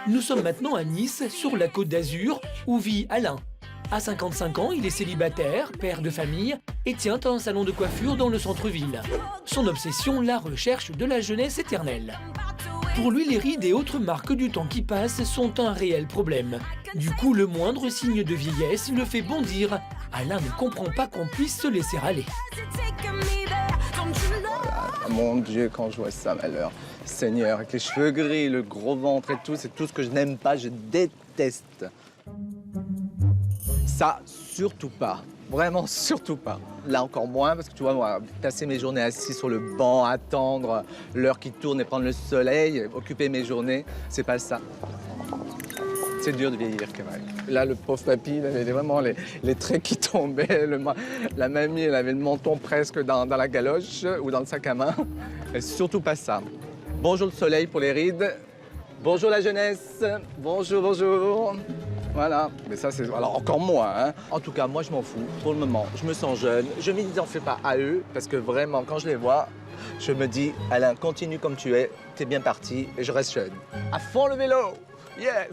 Nous sommes maintenant à Nice, sur la Côte d'Azur, où vit Alain. À 55 ans, il est célibataire, père de famille et tient un salon de coiffure dans le centre-ville. Son obsession, la recherche de la jeunesse éternelle. Pour lui, les rides et autres marques du temps qui passe sont un réel problème. Du coup, le moindre signe de vieillesse le fait bondir. Alain ne comprend pas qu'on puisse se laisser aller. Oh mon Dieu, quand je vois ça, malheur. Seigneur, avec les cheveux gris, le gros ventre et tout, c'est tout ce que je n'aime pas, je déteste. Ça, surtout pas. Vraiment, surtout pas. Là, encore moins, parce que tu vois, moi, passer mes journées assis sur le banc, attendre l'heure qui tourne et prendre le soleil, occuper mes journées, c'est pas ça. C'est dur de vieillir, quand même. Là, le pauvre papy, il avait vraiment les traits qui tombaient. La mamie, elle avait le menton presque dans la galoche ou dans le sac à main. Et surtout pas ça. Bonjour le soleil pour les rides. Bonjour la jeunesse. Bonjour, bonjour. Voilà, mais ça c'est alors encore moins. Hein. En tout cas, moi je m'en fous pour le moment. Je me sens jeune. Je ne m'identifies pas à eux parce que vraiment, quand je les vois, je me dis, Alain, continue comme tu es, t'es bien parti et je reste jeune. À fond le vélo, yes.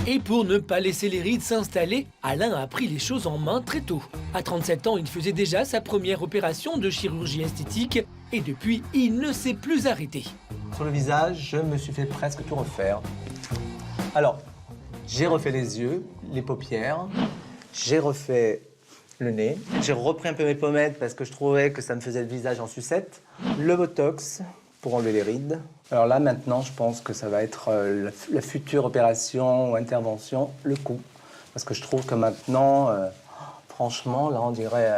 Et pour ne pas laisser les rides s'installer, Alain a pris les choses en main très tôt. À 37 ans, il faisait déjà sa première opération de chirurgie esthétique et depuis, il ne s'est plus arrêté. Sur le visage, je me suis fait presque tout refaire. Alors, j'ai refait les yeux, les paupières, j'ai refait le nez, j'ai repris un peu mes pommettes parce que je trouvais que ça me faisait le visage en sucette, le botox pour enlever les rides. Alors là, maintenant, je pense que ça va être la future opération ou intervention, le cou. Parce que je trouve que maintenant, franchement, là, on dirait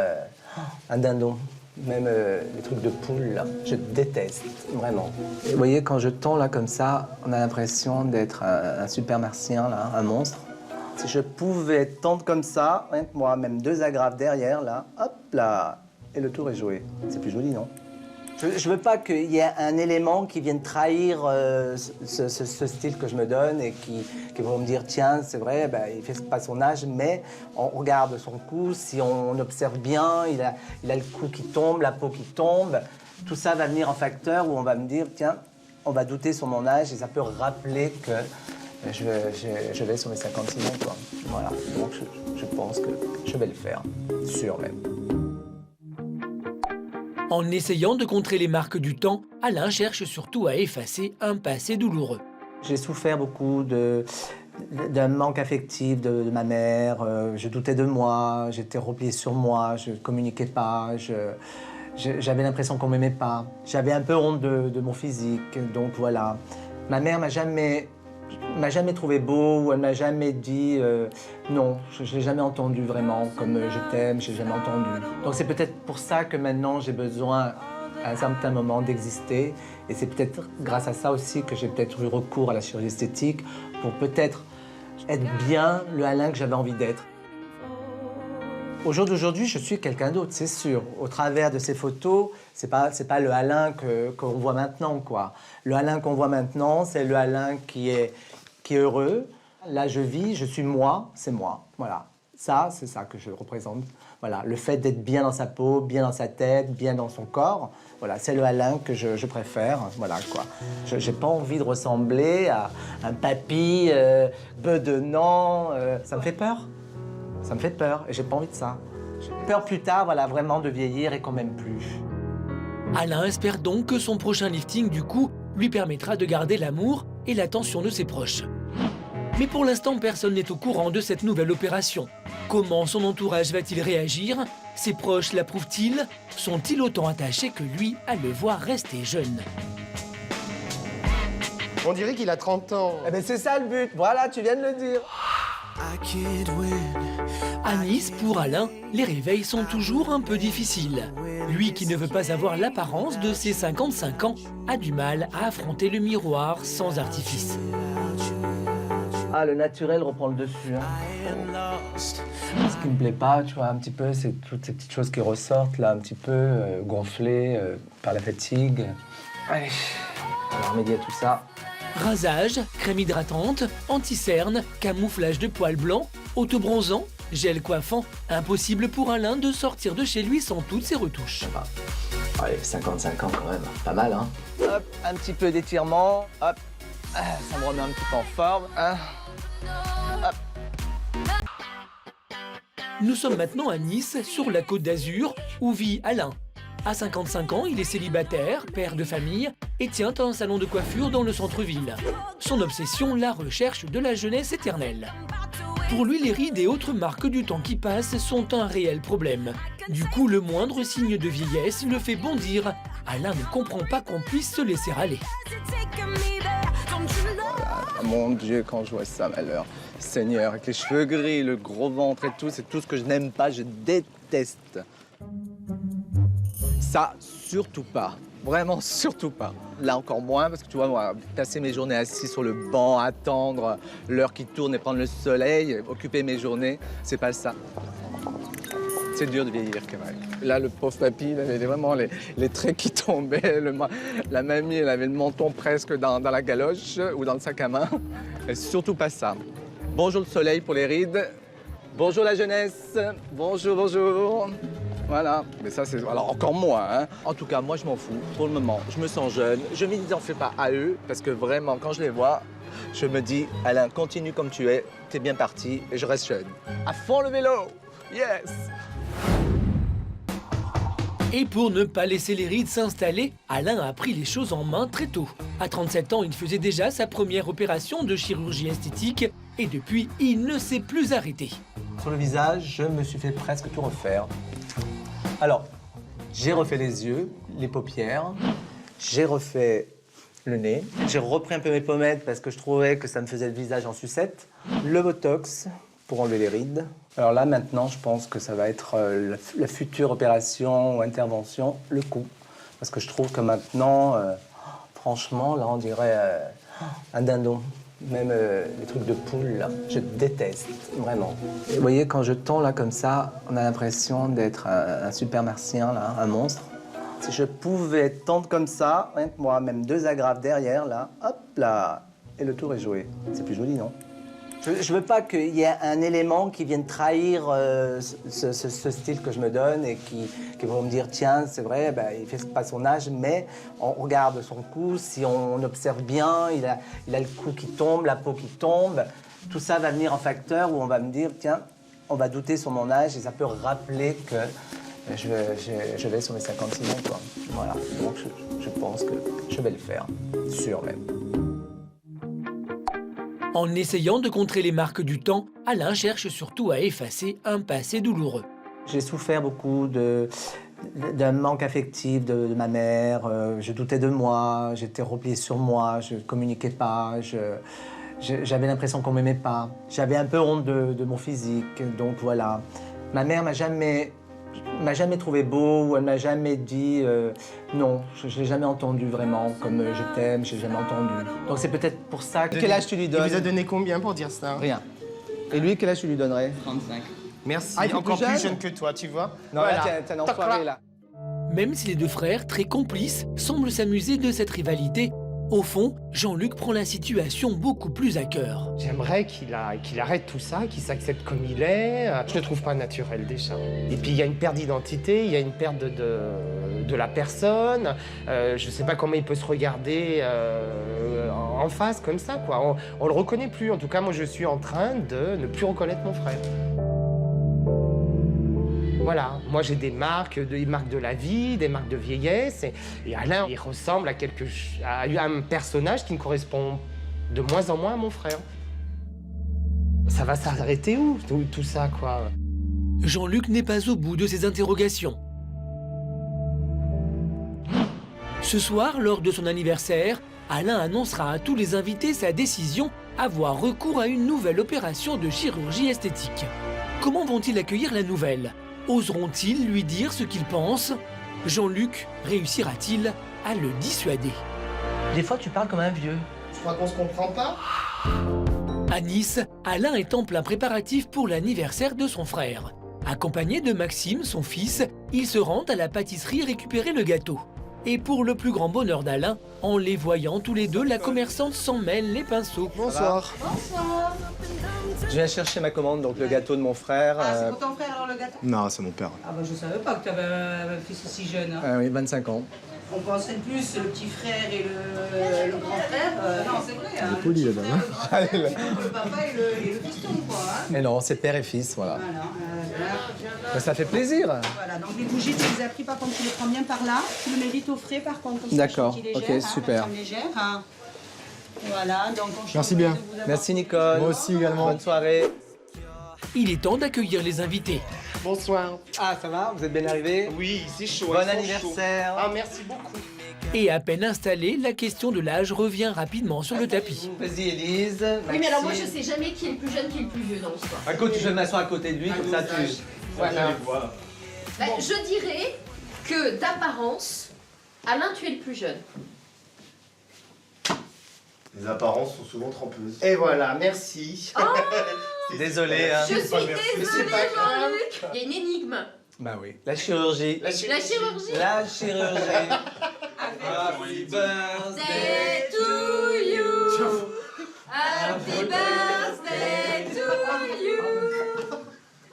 un dindon. Même les trucs de poule, là, je déteste, vraiment. Et vous voyez, quand je tends là comme ça, on a l'impression d'être un super martien, là, un monstre. Si je pouvais tendre comme ça, rien que moi, même 2 agrafes derrière, là, hop là, et le tour est joué. C'est plus joli, non? Je veux pas qu'il y ait un élément qui vienne trahir ce style que je me donne et qui vont me dire tiens, c'est vrai, ben, il fait pas son âge, mais on regarde son cou, si on observe bien, il a le cou qui tombe, la peau qui tombe. Tout ça va venir en facteur où on va me dire tiens, on va douter sur mon âge et ça peut rappeler que je vais sur mes 56 ans, quoi. Voilà, donc je pense que je vais le faire, sûr même. En essayant de contrer les marques du temps, Alain cherche surtout à effacer un passé douloureux. J'ai souffert beaucoup d'un manque affectif de ma mère. Je doutais de moi, j'étais repliée sur moi, je ne communiquais pas, j'avais l'impression qu'on ne m'aimait pas. J'avais un peu honte de mon physique, donc voilà. Ma mère m'a jamais trouvé beau, ou elle m'a jamais dit non, je ne l'ai jamais entendu vraiment comme je t'aime, je l'ai jamais entendu. Donc c'est peut-être pour ça que maintenant j'ai besoin à un certain moment d'exister et c'est peut-être grâce à ça aussi que j'ai peut-être eu recours à la chirurgie esthétique pour peut-être être bien le Alain que j'avais envie d'être. Au jour d'aujourd'hui, je suis quelqu'un d'autre, c'est sûr. Au travers de ces photos, c'est pas le Alain qu'on voit maintenant, quoi. Le Alain qu'on voit maintenant, c'est le Alain qui est heureux. Là, je vis, je suis moi, c'est moi. Voilà. Ça, c'est ça que je représente. Voilà. Le fait d'être bien dans sa peau, bien dans sa tête, bien dans son corps. Voilà, c'est le Alain que je préfère. Voilà, quoi. J'ai pas envie de ressembler à un papy bedonnant. Ça me fait peur. Ça me fait peur et j'ai pas envie de ça. J'ai peur plus tard, voilà, vraiment de vieillir et qu'on m'aime plus. Alain espère donc que son prochain lifting du cou lui permettra de garder l'amour et l'attention de ses proches. Mais pour l'instant, personne n'est au courant de cette nouvelle opération. Comment son entourage va-t-il réagir? Ses proches l'approuvent-ils? Sont-ils autant attachés que lui à le voir rester jeune? On dirait qu'il a 30 ans. Eh ben c'est ça le but, voilà, tu viens de le dire. À Nice, pour Alain, les réveils sont toujours un peu difficiles. Lui qui ne veut pas avoir l'apparence de ses 55 ans a du mal à affronter le miroir sans artifice. Ah, le naturel reprend le dessus. Hein. Ce qui me plaît pas, tu vois, un petit peu, c'est toutes ces petites choses qui ressortent, là, un petit peu gonflées par la fatigue. Allez, on va remédier à tout ça. Rasage, crème hydratante, anti-cerne, camouflage de poils blancs, autobronzant, gel coiffant. Impossible pour Alain de sortir de chez lui sans toutes ces retouches. Allez, 55 ans quand même, pas mal, hein. Hop, un petit peu d'étirement, hop, ça me remet un petit peu en forme. Hop. Nous sommes maintenant à Nice, sur la Côte d'Azur, où vit Alain. À 55 ans, il est célibataire, père de famille et tient un salon de coiffure dans le centre-ville. Son obsession, la recherche de la jeunesse éternelle. Pour lui, les rides et autres marques du temps qui passe sont un réel problème. Du coup, le moindre signe de vieillesse le fait bondir. Alain ne comprend pas qu'on puisse se laisser aller. Mon Dieu, quand je vois ça, malheur. Seigneur, avec les cheveux gris, le gros ventre et tout, c'est tout ce que je n'aime pas, je déteste. Ça, surtout pas. Vraiment, surtout pas. Là, encore moins, parce que tu vois, moi, passer mes journées assis sur le banc, attendre l'heure qui tourne et prendre le soleil, occuper mes journées, c'est pas ça. C'est dur de vieillir, quand même. Là, le pauvre papy, il avait vraiment les traits qui tombaient. La mamie, elle avait le menton presque dans la galoche ou dans le sac à main. Et surtout pas ça. Bonjour le soleil pour les rides. Bonjour la jeunesse. Bonjour, bonjour. Voilà, mais ça c'est alors encore moins. Hein. En tout cas, moi je m'en fous pour le moment. Je me sens jeune. Je m'en fais pas à eux parce que vraiment, quand je les vois, je me dis, Alain, continue comme tu es. T'es bien parti et je reste jeune. À fond le vélo. Yes. Et pour ne pas laisser les rides s'installer, Alain a pris les choses en main très tôt. À 37 ans, il faisait déjà sa première opération de chirurgie esthétique et depuis, il ne s'est plus arrêté. Sur le visage, je me suis fait presque tout refaire. Alors, j'ai refait les yeux, les paupières, j'ai refait le nez, j'ai repris un peu mes pommettes parce que je trouvais que ça me faisait le visage en sucette, le botox pour enlever les rides. Alors là, maintenant, je pense que ça va être la future opération ou intervention, le cou. Parce que je trouve que maintenant, franchement, là, on dirait un dindon. Même les trucs de poule, là, je déteste, vraiment. Et vous voyez, quand je tends là comme ça, on a l'impression d'être un super martien, là, un monstre. Si je pouvais tendre comme ça, rien que moi, même 2 agrafes derrière, là, hop là, et le tour est joué. C'est plus joli, non? Je veux pas qu'il y ait un élément qui vienne trahir ce style que je me donne et qui vont me dire, tiens, c'est vrai, ben, il fait pas son âge, mais on regarde son cou, si on observe bien, il a le cou qui tombe, la peau qui tombe. Tout ça va venir en facteur où on va me dire, tiens, on va douter sur mon âge et ça peut rappeler que je vais sur mes 56 ans, quoi. Voilà, donc je pense que je vais le faire, sûr même. En essayant de contrer les marques du temps, Alain cherche surtout à effacer un passé douloureux. J'ai souffert beaucoup d'un manque affectif de ma mère. Je doutais de moi, j'étais replié sur moi, je ne communiquais pas, j'avais l'impression qu'on ne m'aimait pas. J'avais un peu honte de mon physique, donc voilà. Ma mère m'a jamais trouvé beau, ou elle m'a jamais dit non, je ne l'ai jamais entendu vraiment, comme je t'aime, je l'ai jamais entendu. Donc c'est peut-être pour ça que... Quel âge tu lui donnes? Il vous a donné combien pour dire ça? Rien. Et lui, quel âge tu lui donnerais? 35. Merci, Ah, il est encore plus plus jeune jeune que toi, tu vois. Non, voilà. là, t'es un enfoiré, là. Même si les deux frères, très complices, semblent s'amuser de cette rivalité, au fond, Jean-Luc prend la situation beaucoup plus à cœur. J'aimerais qu'il arrête tout ça, qu'il s'accepte comme il est. Je le trouve pas naturel déjà. Et puis il y a une perte d'identité, il y a une perte de la personne. Je sais pas comment il peut se regarder en face comme ça, quoi. On le reconnaît plus. En tout cas, moi, je suis en train de ne plus reconnaître mon frère. Voilà, moi j'ai des marques de la vie, des marques de vieillesse, et Alain, il ressemble à un personnage qui me correspond de moins en moins à mon frère. Ça va s'arrêter où, tout ça, quoi? Jean-Luc n'est pas au bout de ses interrogations. Ce soir, lors de son anniversaire, Alain annoncera à tous les invités sa décision avoir recours à une nouvelle opération de chirurgie esthétique. Comment vont-ils accueillir la nouvelle ? Oseront-ils lui dire ce qu'ils pensent? Jean-Luc réussira-t-il à le dissuader? Des fois, tu parles comme un vieux. Je crois qu'on se comprend pas. À Nice, Alain est en plein préparatif pour l'anniversaire de son frère. Accompagné de Maxime, son fils, il se rend à la pâtisserie récupérer le gâteau. Et pour le plus grand bonheur d'Alain, en les voyant tous les deux, la commerçante s'en mêle les pinceaux. Bonsoir. Bonsoir. Je viens chercher ma commande, donc le gâteau de mon frère. Ah, c'est pour ton frère alors le gâteau? Non, c'est mon père. Ah bah je savais pas que tu avais un fils aussi jeune. Hein. Oui, 25 ans. On penserait plus le petit frère et le grand frère. Non, c'est vrai. Hein, poli, le la petit dame, frère, le grand frère, le papa et le fiston, quoi. Hein. Mais non, c'est père et fils, voilà. Voilà. Ça fait plaisir. Voilà, donc les bougies, tu les as pris par contre, tu les prends bien par là. Tu le mets vite au frais par contre, comme ça, D'accord, chantilly ok, légère, super. Hein, légère, hein. Voilà, donc on Merci change bien. de vous avoir- Merci Nicole. Moi aussi également. Bonne soirée. Il est temps d'accueillir les invités. Bonsoir. Ah, ça va? Vous êtes bien arrivés? Oui, c'est chaud. Bon ils sont anniversaire. chauds. Ah, merci beaucoup. Et à peine installé, la question de l'âge revient rapidement sur le tapis. Vas-y Élise. Oui, mais alors moi je Maxime. sais jamais qui est le plus jeune, qui est le plus vieux dans l'histoire. À côté, je vais m'asseoir à côté de lui, comme ça tu... Voilà. Bah, je dirais que d'apparence, Alain, tu es le plus jeune. Les apparences sont souvent trompeuses. Et voilà, merci. Désolé, hein. Je suis désolée, c'est pas grave. Jean-Luc. Il y a une énigme. Bah oui. La chirurgie. La La chirurgie. La chirurgie. Happy birthday. Day to you. Happy birthday to you.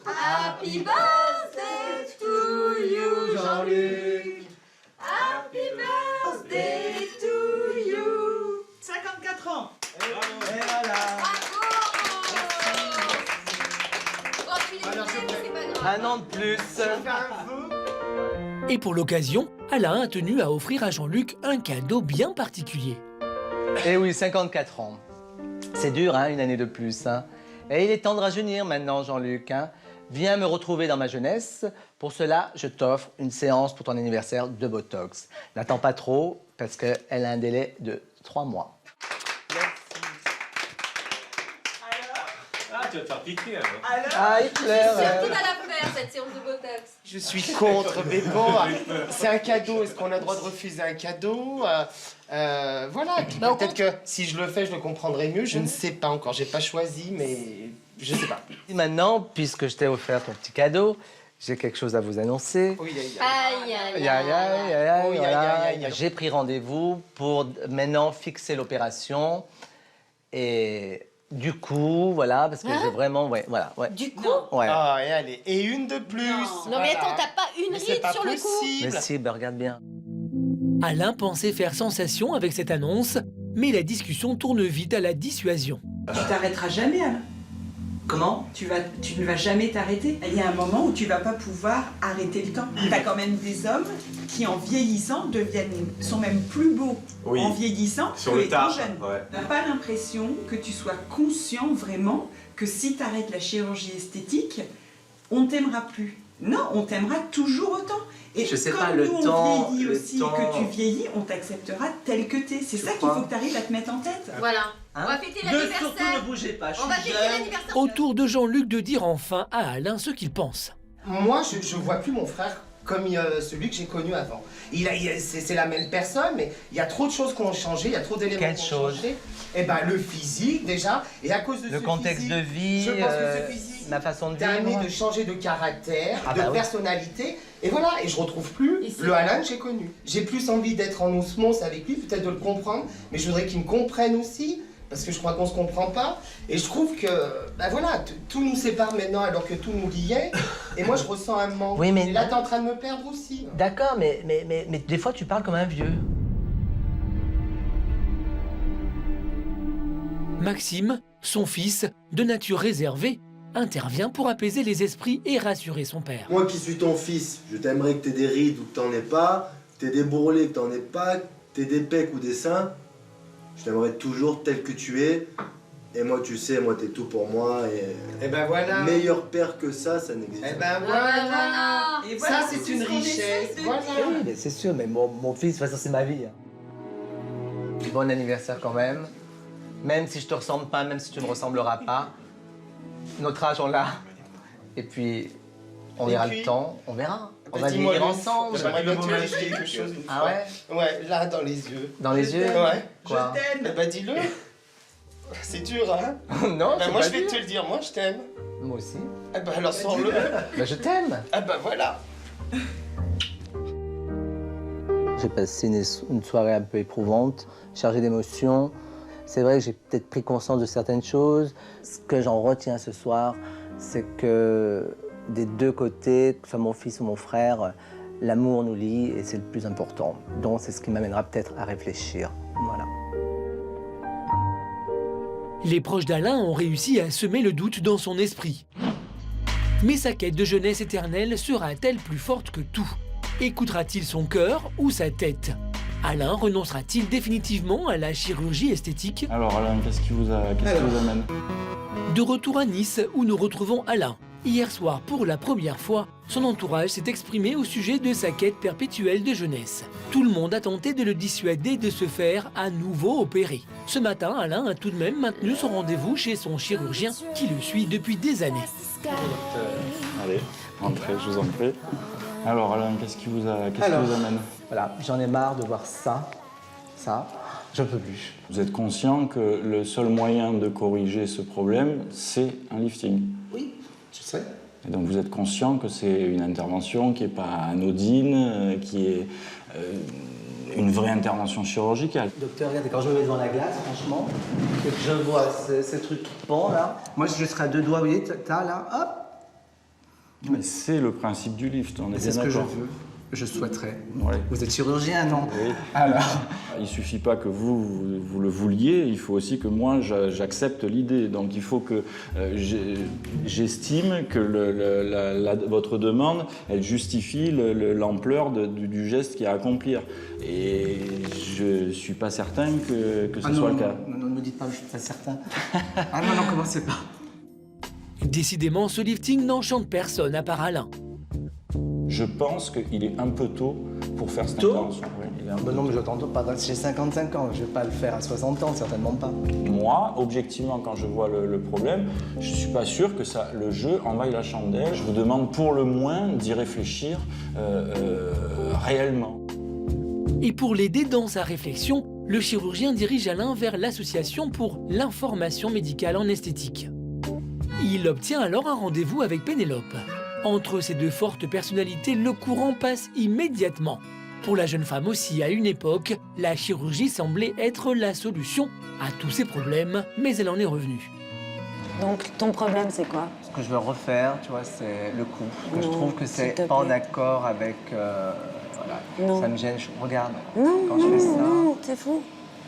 Happy birthday to you, Jean-Luc. Happy birthday to you. 54 ans. Et voilà. Bon, tu l'es Alors, mais c'est pas grave. Un an de plus. Et pour l'occasion, Alain a tenu à offrir à Jean-Luc un cadeau bien particulier. Eh oui, 54 ans. C'est dur, hein, une année de plus. Hein. Et il est temps de rajeunir maintenant, Jean-Luc. Hein. Viens me retrouver dans ma jeunesse. Pour cela, je t'offre une séance pour ton anniversaire de Botox. N'attends pas trop, parce qu'elle a un délai de 3 mois. Ah, tu vas te faire piquer alors. Ah, il pleure. Surtout va la faire cette séance de Botox. Je suis contre, mais bon, c'est un cadeau. Est-ce qu'on a le droit de refuser un cadeau Voilà. Et puis Bah, au peut-être que si je le fais, je le comprendrai mieux. Je ne sais pas encore. J'ai pas choisi, mais je sais pas. Maintenant, puisque je t'ai offert ton petit cadeau, j'ai quelque chose à vous annoncer. Oui, Aïe, aïe, Aïe, aïe, aïe, aïe, aïe, Oui, voilà. aïe, aïe, aïe. J'ai pris rendez-vous pour maintenant fixer l'opération. Et du coup, voilà, parce que Hein? j'ai vraiment... Ouais, voilà, ouais. Du coup. Ouais. Ah, et allez, et une de plus. Non mais attends, t'as pas une Mais c'est ride pas sur le cou. possible. Mais si, ben regarde bien. Alain pensait faire sensation avec cette annonce, mais la discussion tourne vite à la dissuasion. Tu t'arrêteras jamais, Alain. Comment? Tu ne vas jamais t'arrêter. Il y a un moment où tu vas pas pouvoir arrêter le temps. Tu as quand même des hommes qui, en vieillissant, sont même plus beaux Oui. en vieillissant Sur que le étant tard, jeunes. ouais. Tu n'as pas l'impression que tu sois conscient vraiment que si tu arrêtes la chirurgie esthétique, on t'aimera plus. Non, on t'aimera toujours autant. Et Je sais comme pas, le nous, temps, on vieillit le aussi, temps. que tu vieillis, on t'acceptera tel que t'es. C'est ça qu'il crois. faut que tu arrives à te mettre en tête. Voilà. Hein? On va fêter Surtout l'anniversaire. ne bougez pas, je On va suis fêter jeune. l'anniversaire. Au tour de Jean-Luc de dire enfin à Alain ce qu'il pense. Moi, je vois plus mon frère comme celui que j'ai connu avant. C'est la même personne, mais il y a trop de choses qui ont changé, il y a trop d'éléments Quelle qui ont chose? changé. Eh ben, le physique, déjà, et à cause de Le ce contexte physique, de vie, je pense que ce physique ma façon de permet vivre. de changer de caractère, Ah de bah oui. personnalité, et voilà, et je retrouve plus Et c'est le vrai. Alain que j'ai connu. J'ai plus envie d'être en osmose avec lui, peut-être de le comprendre, mais je voudrais qu'il me comprenne aussi, parce que je crois qu'on se comprend pas, et je trouve que, ben voilà, tout nous sépare maintenant alors que tout nous liait, et moi je ressens un manque. Oui, mais- Et là t'es en train de me perdre aussi. D'accord, mais des fois tu parles comme un vieux. Maxime, son fils, de nature réservée, intervient pour apaiser les esprits et rassurer son père. Moi qui suis ton fils, je t'aimerais que t'aies des rides ou que t'en aies pas, que t'aies des bourrelets que t'en aies pas, que t'aies des pecs ou des seins. Je t'aimerais toujours tel que tu es. Et moi, tu sais, moi, t'es tout pour moi. Et Et ben voilà. meilleur père que ça n'existe Eh pas. ben Voilà. voilà. Et voilà, Ça c'est une ce qu'on richesse. essaie de Voilà. Oui, mais c'est sûr, mais mon fils, de toute façon, c'est ma vie. Hein. Bon anniversaire quand même. Même si je te ressemble pas, même si tu ne ressembleras pas. Notre âge, on l'a. Et puis, on Et verra puis le temps, on verra. On va Dis-moi vieillir une fois. ensemble. J'aimerais bien te Dis-le dire quelque chose une Ah fois. ouais? Ouais, là dans les yeux. Dans les Je yeux? t'aime. Ouais. Quoi? Je Eh t'aime. ben dis-le. C'est dur, hein? Non, Ben c'est moi pas je vais dur. te le dire, moi je t'aime. Moi aussi. Eh ben alors sors-le. Ben, je t'aime. Ah ben voilà. J'ai passé une soirée un peu éprouvante, chargée d'émotions. C'est vrai que j'ai peut-être pris conscience de certaines choses. Ce que j'en retiens ce soir, c'est que des deux côtés, que ce soit mon fils ou mon frère, l'amour nous lie et c'est le plus important. Donc c'est ce qui m'amènera peut-être à réfléchir. Voilà. Les proches d'Alain ont réussi à semer le doute dans son esprit. Mais sa quête de jeunesse éternelle sera-t-elle plus forte que tout? Écoutera-t-il son cœur ou sa tête? Alain renoncera-t-il définitivement à la chirurgie esthétique? Alors Alain, qu'est-ce qui vous amène? De retour à Nice, où nous retrouvons Alain. Hier soir, pour la première fois, son entourage s'est exprimé au sujet de sa quête perpétuelle de jeunesse. Tout le monde a tenté de le dissuader de se faire à nouveau opérer. Ce matin, Alain a tout de même maintenu son rendez-vous chez son chirurgien qui le suit depuis des années. Allez, entrez, je vous en prie. Alors Alain, qu'est-ce qui vous amène? Voilà, j'en ai marre de voir ça, je peux plus. Vous êtes conscient que le seul moyen de corriger ce problème, c'est un lifting? Oui, je sais. Et donc vous êtes conscient que c'est une intervention qui n'est pas anodine, qui est une vraie intervention chirurgicale. Docteur, regardez, quand je me mets devant la glace, franchement, et que je vois ces trucs qui pendent là, moi je serai à 2 doigts, vous voyez, t'as là, hop. Mais c'est le principe du lift, on est bien C'est ce que je d'accord. veux, je souhaiterais. Ouais. Vous êtes chirurgien, non? Oui. Alors. Il ne suffit pas que vous le vouliez, il faut aussi que moi j'accepte l'idée. Donc il faut que j'estime que votre demande, elle justifie l'ampleur du geste qu'il y a à accomplir. Et je ne suis pas certain que ce soit le cas. Non, ne me dites pas que je ne suis pas certain. Ah non, commencez pas. Décidément, ce lifting n'enchante personne à part Alain. Je pense qu'il est un peu tôt pour faire cette intervention. Oui, il est un peu Non, tôt. mais je t'entends pas. J'ai 55 ans, je vais pas le faire à 60 ans, certainement pas. Moi, objectivement, quand je vois le problème, je ne suis pas sûr que le jeu envahit la chandelle. Je vous demande pour le moins d'y réfléchir réellement. Et pour l'aider dans sa réflexion, le chirurgien dirige Alain vers l'association pour l'information médicale en esthétique. Il obtient alors un rendez-vous avec Pénélope. Entre ces deux fortes personnalités, le courant passe immédiatement. Pour la jeune femme aussi, à une époque, la chirurgie semblait être la solution à tous ses problèmes, mais elle en est revenue. Donc, ton problème, c'est quoi? Ce que je veux refaire, tu vois, c'est le coup. Que je Non, trouve que s'il te c'est pas en plaît. accord avec... voilà. Non. Ça me gêne. Regarde, Non, quand je fais ça... non, t'es fou.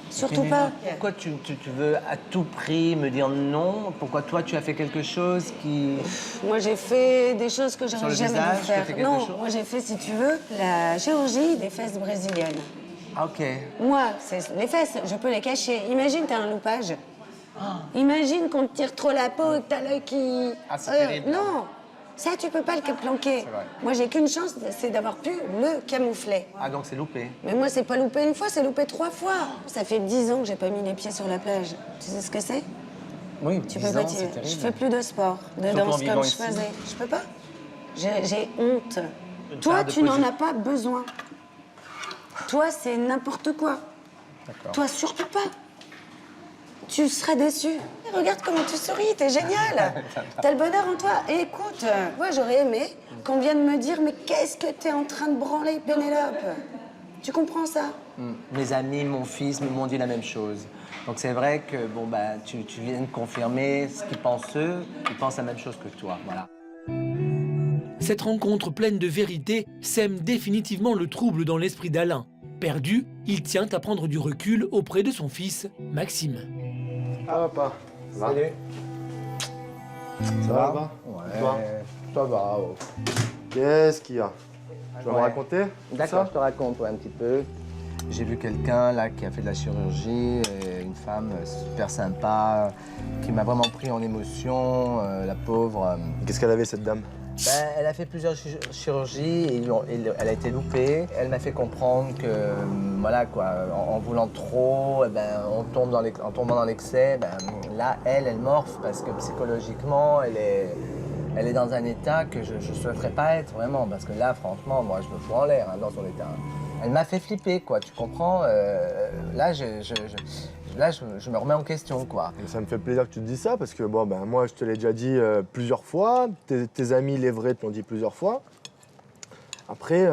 Surtout pas. Pourquoi tu veux à tout prix me dire non? Pourquoi toi, tu as fait quelque chose qui... Moi, j'ai fait des choses que Sur j'aurais le jamais visage, dû tu as faire. fait quelque Non, chose moi, j'ai fait, si tu veux, la chirurgie des fesses brésiliennes. Ah, ok. Moi, les fesses, je peux les cacher. Imagine, t'as un loupage. Imagine qu'on te tire trop la peau et que t'as l'œil qui... Ah, c'est terrible. Non, ça, tu peux pas le planquer. C'est vrai. Moi, j'ai qu'une chance, c'est d'avoir pu le camoufler. Ah, donc c'est loupé. Mais moi, c'est pas loupé une fois, c'est loupé 3 fois. Ça fait 10 ans que j'ai pas mis les pieds sur la plage. Tu sais ce que c'est? Oui, Tu 10 peux pas ans, dire. c'est terrible. Je fais plus de sport, de Surtout en danse vivant comme je ici. faisais. Je peux pas. J'ai honte. Toi, part de tu n'en posi- as pas besoin. Toi, c'est n'importe quoi. D'accord. Toi, surtout pas. Tu serais déçu. Regarde comment tu souris, t'es génial. T'as le bonheur en toi. Et écoute, moi, j'aurais aimé qu'on vienne me dire, mais qu'est-ce que t'es en train de branler, Pénélope? Tu comprends ça? Mes amis, mon fils m'ont dit la même chose. Donc c'est vrai que bon, bah, tu viens de confirmer ce qu'ils pensent eux. Ils pensent la même chose que toi. Voilà. Cette rencontre pleine de vérité sème définitivement le trouble dans l'esprit d'Alain. Perdu, il tient à prendre du recul auprès de son fils, Maxime. Ah, papa. Ça va? Salut. Ça va, papa? Ouais, Toi? ça va. Qu'est-ce qu'il y a? Tu vas me Ouais. raconter? D'accord, ça je te raconte un petit peu. J'ai vu quelqu'un là qui a fait de la chirurgie, et une femme super sympa, qui m'a vraiment pris en émotion, la pauvre. Qu'est-ce qu'elle avait, cette dame? Ben, elle a fait plusieurs chirurgies et elle a été loupée. Elle m'a fait comprendre que, voilà quoi, en voulant trop, eh ben, en tombant dans l'excès, ben, là, elle morphe parce que psychologiquement, elle est dans un état que je ne souhaiterais pas être vraiment. Parce que là, franchement, moi, je me fous en l'air dans son état. Elle m'a fait flipper, quoi, tu comprends? Là, je me remets en question, quoi. Ça me fait plaisir que tu te dis ça parce que bon, ben, moi je te l'ai déjà dit plusieurs fois, tes amis les vrais te l'ont dit plusieurs fois. Après,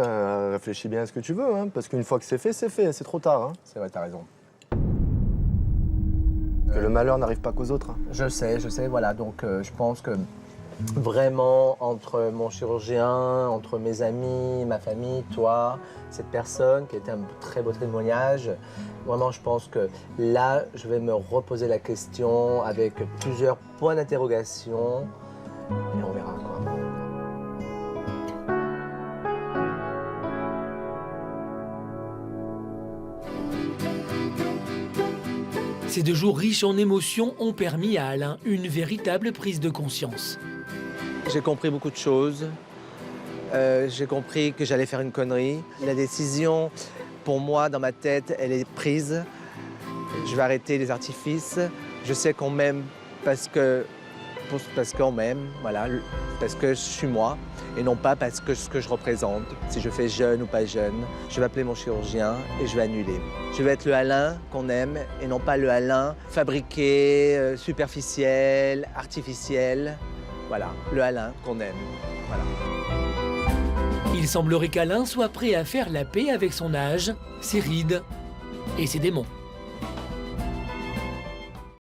réfléchis bien à ce que tu veux, hein, parce qu'une fois que c'est fait, c'est trop tard. Hein. C'est vrai, t'as raison. Que le malheur n'arrive pas qu'aux autres. Hein. Je sais, voilà. Donc je pense que vraiment, entre mon chirurgien, entre mes amis, ma famille, toi, cette personne qui a été un très beau témoignage, vraiment, je pense que là, je vais me reposer la question avec plusieurs points d'interrogation et on verra quoi. Ces 2 jours riches en émotions ont permis à Alain une véritable prise de conscience. J'ai compris beaucoup de choses. J'ai compris que j'allais faire une connerie. La décision, pour moi, dans ma tête, elle est prise. Je vais arrêter les artifices. Je sais qu'on m'aime parce qu'on m'aime, voilà, parce que je suis moi, et non pas parce que ce que je représente. Si je fais jeune ou pas jeune, je vais appeler mon chirurgien et je vais annuler. Je vais être le Alain qu'on aime et non pas le Alain fabriqué, superficiel, artificiel. Voilà, le Alain qu'on aime. Voilà. Il semblerait qu'Alain soit prêt à faire la paix avec son âge, ses rides et ses démons.